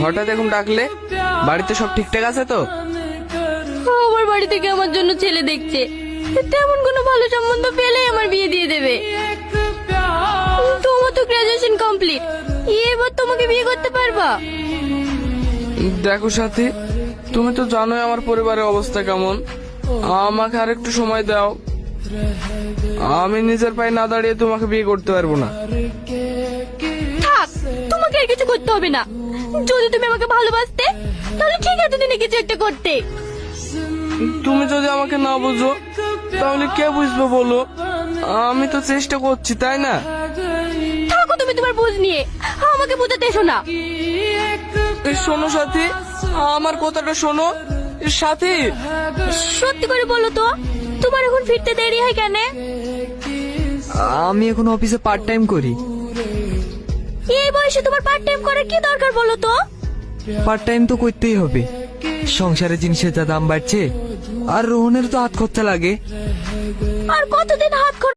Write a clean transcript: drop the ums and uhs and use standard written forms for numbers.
হঠাৎ এখন ডাকলে? বাড়িতে সব ঠিকঠাক আছে তো? আমার বাড়ি থেকে আমার জন্য ছেলে দেখছে, তেমন কোনো ভালো সম্বন্ধ পেলেই আমার বিয়ে দিয়ে দেবে। তোমার তো গ্রাজুয়েশন কমপ্লিট, এবার তোমাকে বিয়ে করতে পারবা? দেখো সাথী, তুমি তো জানোই আমার পরিবারের অবস্থা কেমন। আমাকে আর একটু সময় দাও। আমি নিজের পায়ে না দাঁড়িয়ে তোমাকে বিয়ে করতে পারবো না। থাক, তোমাকে আর কিছু করতে হবে না। যদি তুমি আমাকে ভালোবাসতে তাহলে ঠিক আছে, দিনে কিছু একটা করতে। তুমি যদি আমাকে না বুঝো তাহলে কে বুঝবে বলো? আমি তো চেষ্টা করছি, তাই না? থাকো তুমি তোমার বুঝ নিয়ে, আমাকে বোঝাতে এসো না। শোনো সাথী, আমার কথাটা শোনো। সাথী, সত্যি করে বলো তো, তোমার এখন ফিরতে দেরি হয় কেন? আমি এখন অফিসে পার্ট টাইম করি। এই বয়সে তোমার পার্ট টাইম করার কি দরকার বলো তো? পার্ট টাইম তো করতেই হবে, সংসারে জিনিসের যা দাম বাড়ছে, আর রোহনের তো হাত খরচা লাগে। আর কতদিন হাত খরচ